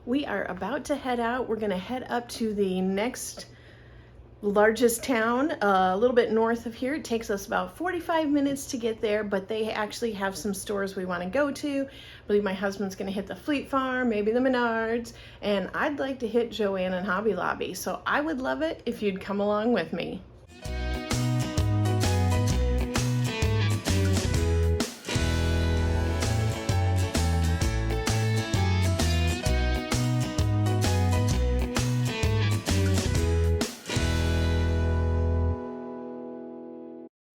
We are about to head out. We're gonna head up to the next largest town, a little bit north of here. It takes us about 45 minutes to get there, but they actually have some stores we want to go to. I believe my husband's going to hit the Fleet Farm, maybe the Menards, and I'd like to hit Joann and Hobby Lobby. So I would love it if you'd come along with me.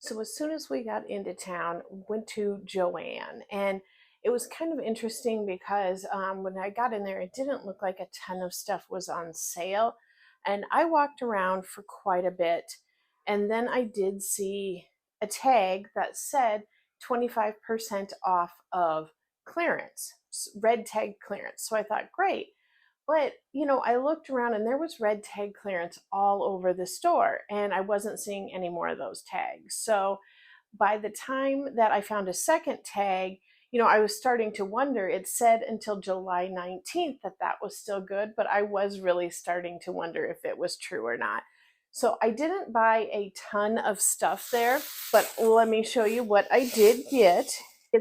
So as soon as we got into town, went to Joann, and it was kind of interesting because when I got in there, it didn't look like a ton of stuff was on sale. And I walked around for quite a bit, and then I did see a tag that said 25% off of clearance, red tag clearance. So I thought, great. But, I looked around and there was red tag clearance all over the store, and I wasn't seeing any more of those tags. So by the time that I found a second tag, I was starting to wonder. It said until July 19th that was still good, but I was really starting to wonder if it was true or not. So I didn't buy a ton of stuff there, but let me show you what I did get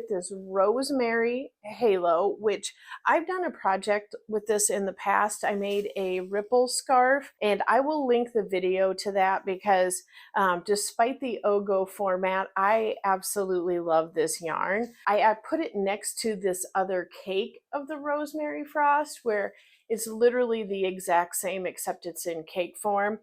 this rosemary halo, which I've done a project with this in the past. I made a ripple scarf, and I will link the video to that because despite the OGO format, I absolutely love this yarn. I put it next to this other cake of the rosemary frost where it's literally the exact same except it's in cake form.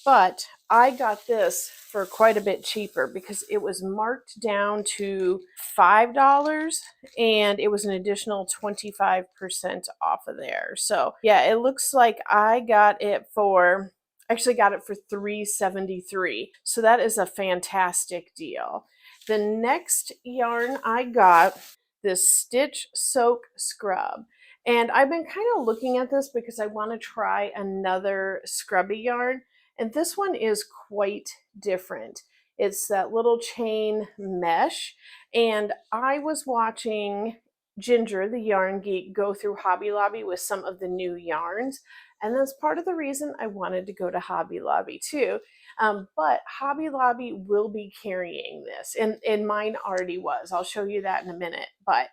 But I got this for quite a bit cheaper because it was marked down to $5 and it was an additional 25% off of there. So yeah, it looks like I got it for $3.73. So that is a fantastic deal. The next yarn I got, this Stitch Soak Scrub. And I've been kind of looking at this because I want to try another scrubby yarn. And this one is quite different. It's that little chain mesh. And I was watching Ginger, the yarn geek, go through Hobby Lobby with some of the new yarns. And that's part of the reason I wanted to go to Hobby Lobby too. But Hobby Lobby will be carrying this, and mine already was. I'll show you that in a minute. But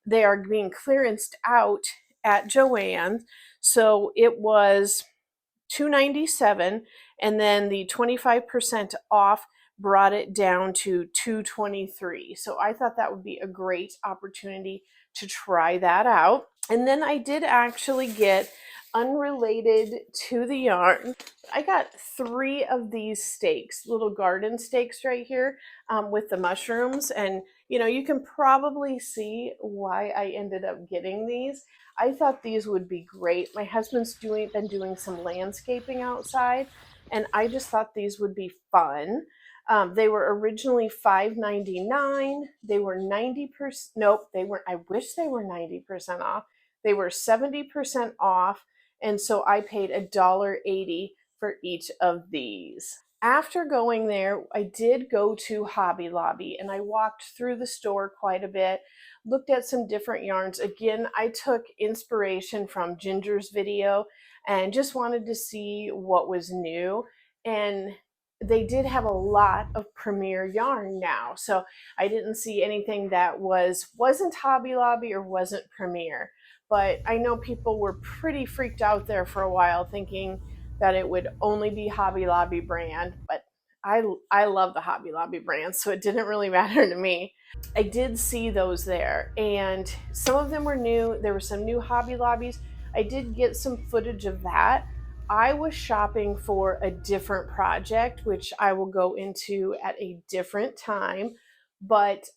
they are being clearanced out at Joanns. So it was $2.97, and then the 25% off brought it down to $2.23. So I thought that would be a great opportunity to try that out. And then I did actually get, unrelated to the yarn, I got 3 of these stakes, little garden stakes right here with the mushrooms. And you can probably see why I ended up getting these. I thought these would be great. My husband's been doing some landscaping outside, and I just thought these would be fun. They were originally $5.99. They were 90%. Nope, they weren't. I wish they were 90% off. They were 70% off. And so I paid $1.80 for each of these. After going there, I did go to Hobby Lobby, and I walked through the store quite a bit, looked at some different yarns. Again, I took inspiration from Ginger's video and just wanted to see what was new. And they did have a lot of premier yarn now. So I didn't see anything that wasn't Hobby Lobby or wasn't premier. But I know people were pretty freaked out there for a while thinking that it would only be Hobby Lobby brand, but I love the Hobby Lobby brand, so it didn't really matter to me. I did see those there, and some of them were new. There were some new Hobby Lobbies. I did get some footage of that. I was shopping for a different project, which I will go into at a different time. But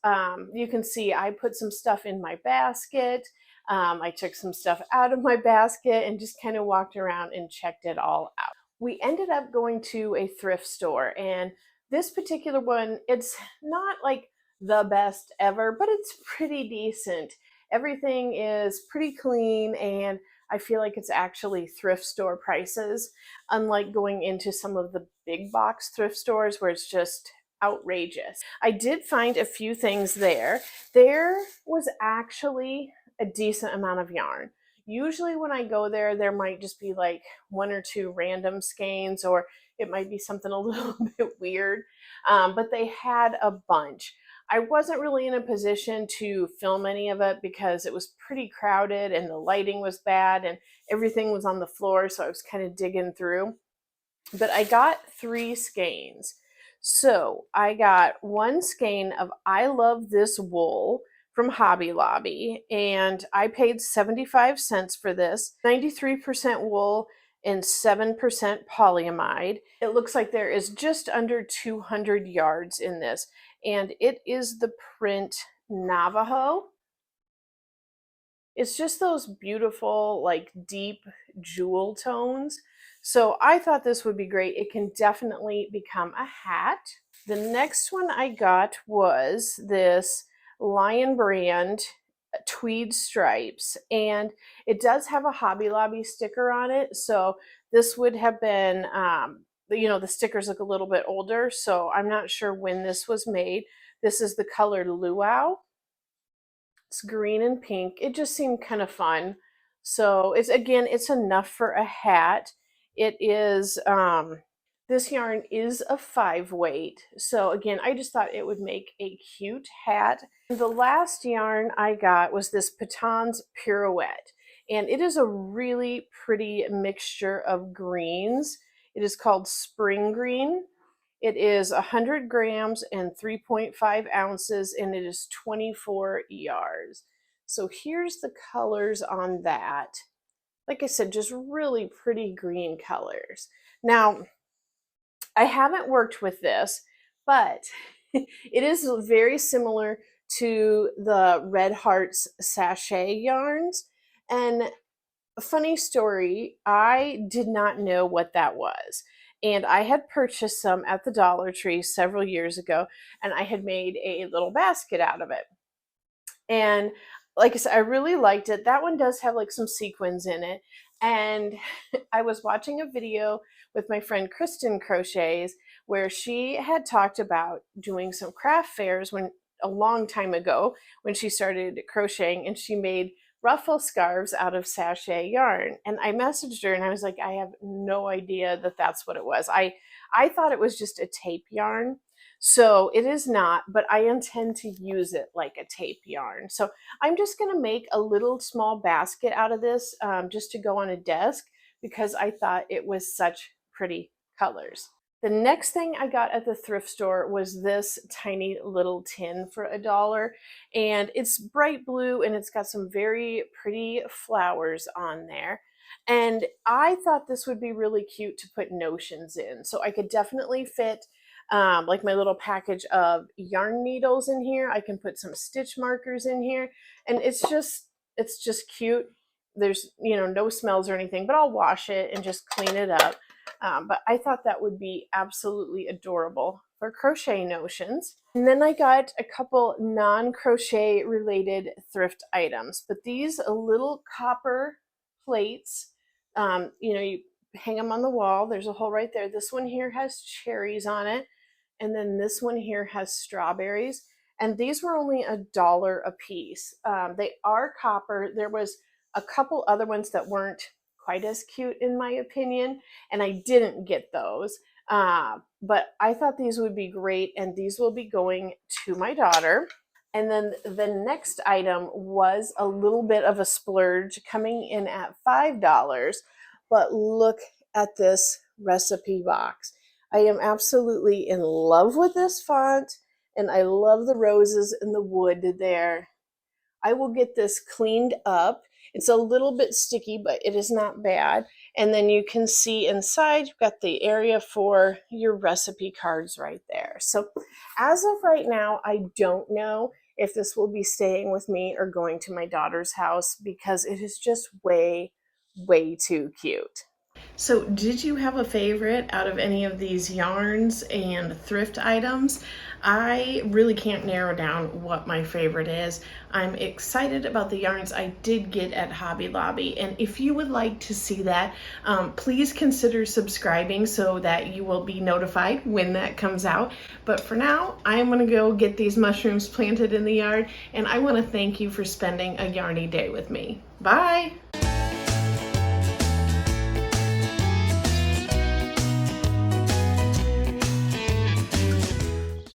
you can see I put some stuff in my basket. I took some stuff out of my basket and just kind of walked around and checked it all out. We ended up going to a thrift store, and this particular one, it's not like the best ever, but it's pretty decent. Everything is pretty clean, and I feel like it's actually thrift store prices, unlike going into some of the big box thrift stores where it's just outrageous. I did find a few things there. There was actually a decent amount of yarn. Usually when I go there, there might just be like one or two random skeins, or it might be something a little bit weird, but they had a bunch. I wasn't really in a position to film any of it because it was pretty crowded and the lighting was bad and everything was on the floor, so I was kind of digging through. But I got 3 skeins. So I got one skein of I Love This Wool from Hobby Lobby, and I paid 75 cents for this. 93% wool and 7% polyamide. It looks like there is just under 200 yards in this, and it is the print Navajo. It's just those beautiful, like deep jewel tones. So I thought this would be great. It can definitely become a hat. The next one I got was this Lion Brand tweed stripes, and it does have a Hobby Lobby sticker on it. So this would have been, the stickers look a little bit older, so I'm not sure when this was made. This is the color Luau. It's green and pink. It just seemed kind of fun. So it's enough for a hat. It is, this yarn is a 5 weight. So again, I just thought it would make a cute hat. The last yarn I got was this Patons Pirouette, and it is a really pretty mixture of greens. It is called Spring Green. It is 100 grams and 3.5 ounces, and it is 24 yards. So here's the colors on that. Like I said, just really pretty green colors. Now, I haven't worked with this, but it is very similar to the Red Hearts sachet yarns. And a funny story, I did not know what that was. And I had purchased some at the Dollar Tree several years ago, and I had made a little basket out of it. And like I said, I really liked it. That one does have like some sequins in it. And I was watching a video with my friend Kristen Crochets where she had talked about doing some craft fairs a long time ago when she started crocheting, and she made ruffle scarves out of sachet yarn. And I messaged her and I was like, I have no idea that that's what it was. I thought it was just a tape yarn. So it is not, but I intend to use it like a tape yarn. So I'm just going to make a little small basket out of this, just to go on a desk, because I thought it was such pretty colors. The next thing I got at the thrift store was this tiny little tin for $1, and it's bright blue and it's got some very pretty flowers on there. And I thought this would be really cute to put notions in. So I could definitely fit like my little package of yarn needles in here. I can put some stitch markers in here, and it's just cute. There's no smells or anything, but I'll wash it and just clean it up. But I thought that would be absolutely adorable for crochet notions. And then I got a couple non-crochet related thrift items, but these little copper plates, you hang them on the wall. There's a hole right there. This one here has cherries on it, and then this one here has strawberries, and these were only $1 a piece. They are copper. There was a couple other ones that weren't quite as cute in my opinion, and I didn't get those, but I thought these would be great, and these will be going to my daughter. And then the next item was a little bit of a splurge, coming in at $5, but look at this recipe box. I am absolutely in love with this font, and I love the roses and the wood there. I will get this cleaned up. It's a little bit sticky, but it is not bad. And then you can see inside, you've got the area for your recipe cards right there. So as of right now, I don't know if this will be staying with me or going to my daughter's house, because it is just way, way too cute. So did you have a favorite out of any of these yarns and thrift items? I really can't narrow down what my favorite is. I'm excited about the yarns I did get at Hobby Lobby, and if you would like to see that, please consider subscribing so that you will be notified when that comes out. But for now, I'm gonna go get these mushrooms planted in the yard, and I wanna thank you for spending a yarny day with me. Bye!